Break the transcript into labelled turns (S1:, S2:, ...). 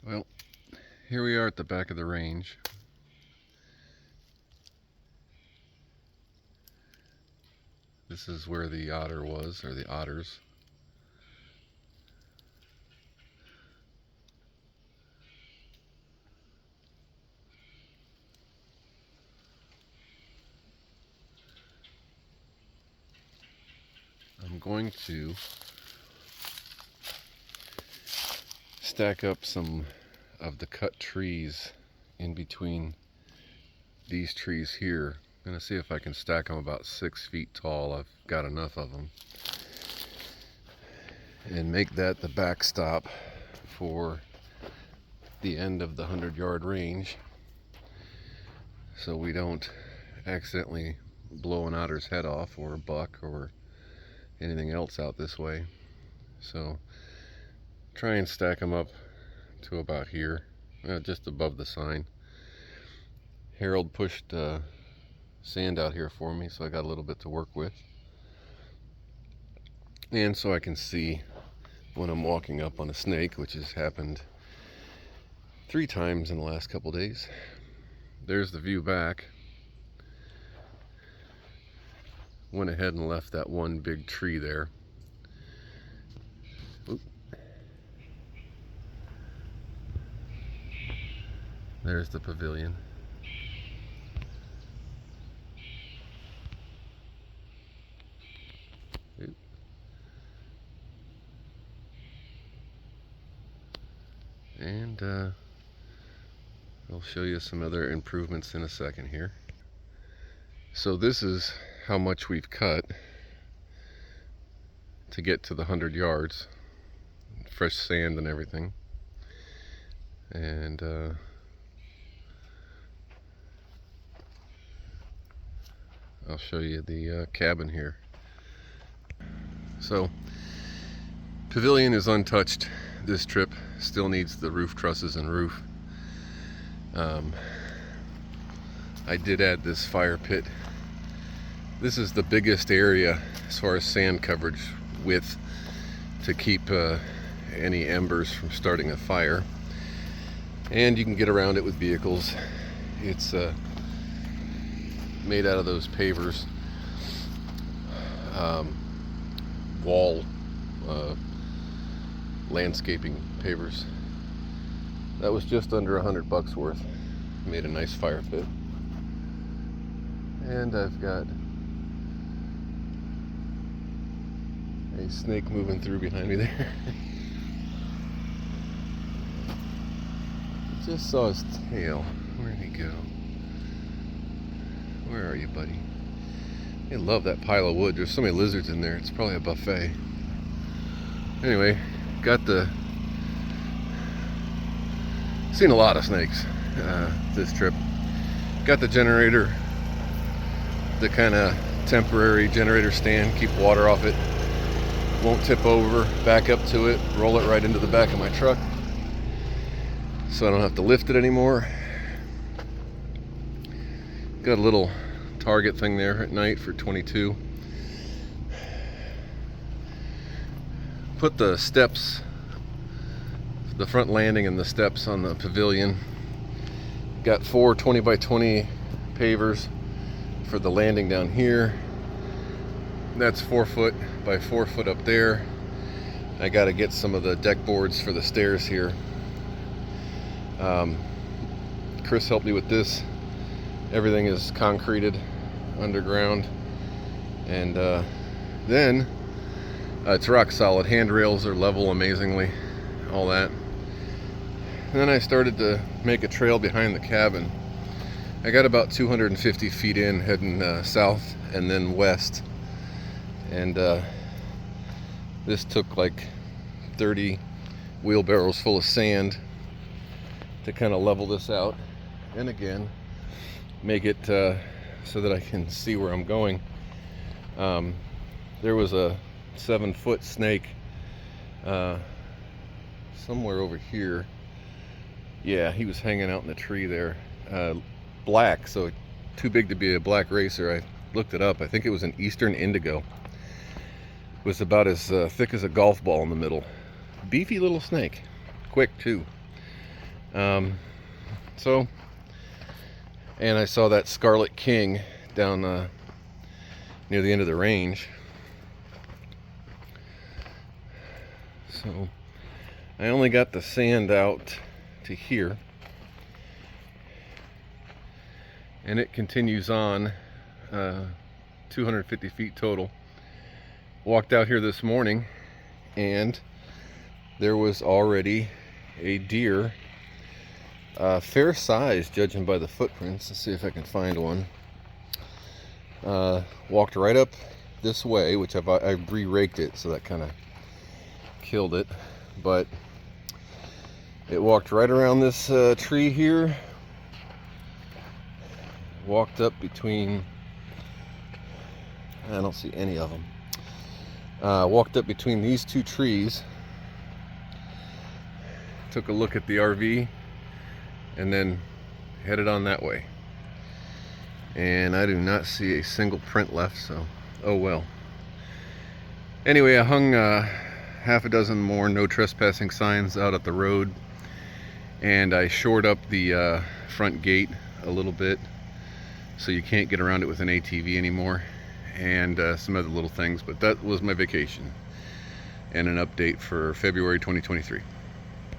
S1: Well, here we are at the back of the range. This is where the otter was, or the otters. I'm going to stack up some of the cut trees in between these trees here. I'm going to see if I can stack them about 6 feet tall. I've got enough of them. And make that the backstop for the end of the 100-yard range, so we don't accidentally blow an otter's head off, or a buck, or anything else out this way. So try and stack them up to about here, just above the sign. Harold pushed sand out here for me, so I got a little bit to work with, and so I can see when I'm walking up on a snake, which has happened 3 times in the last couple days. There's the view back. Went ahead and left that one big tree there. Oop. There's the pavilion. Oop. And I'll show you some other improvements in a second here. So this is how much we've cut to get to the 100 yards. Fresh sand and everything. And I'll show you the cabin here. So, pavilion is untouched this trip. Still needs the roof trusses and roof. I did add this fire pit. This is the biggest area as far as sand coverage width to keep any embers from starting a fire. And you can get around it with vehicles. It's made out of those pavers, wall landscaping pavers. That was just under $100 worth. Made a nice fire pit. And I've got a snake moving through behind me there. Just saw his tail. Where'd he go? Where are you, buddy? I love that pile of wood. There's so many lizards in there. It's probably a buffet. Anyway, seen a lot of snakes this trip. Got the generator, the kind of temporary generator stand, keep water off it. Won't tip over. Back up to it, roll it right into the back of my truck, so I don't have to lift it anymore. Got a little target thing there at night for 22. Put the steps, the front landing and the steps on the pavilion. Got 4 20 by 20 pavers for the landing down here. That's 4 foot by 4 foot up there. I got to get some of the deck boards for the stairs here. Chris helped me with this. Everything is concreted underground, and then it's rock solid. Handrails are level amazingly, all that. And then I started to make a trail behind the cabin. I got about 250 feet in, heading south and then west, and this took like 30 wheelbarrows full of sand to kind of level this out, and again make it so that I can see where I'm going. There was a 7-foot snake somewhere over here. Yeah, he was hanging out in the tree there. Black, so too big to be a black racer. I looked it up. I think it was an eastern indigo. It was about as thick as a golf ball in the middle. Beefy little snake. Quick too. So, and I saw that Scarlet King down near the end of the range. So I only got the sand out to here, and it continues on 250 feet total. Walked out here this morning and there was already a deer, fair size judging by the footprints. Let's see if I can find one. Walked right up this way, which I've re-raked it, so that kind of killed it, but it walked right around this tree here, walked up between, I don't see any of them, walked up between these two trees, took a look at the RV, and then headed on that way. And I do not see a single print left, so oh well. Anyway, I hung half a dozen more no trespassing signs out at the road, and I shored up the front gate a little bit so you can't get around it with an ATV anymore, and some other little things. But that was my vacation and an update for February 2023.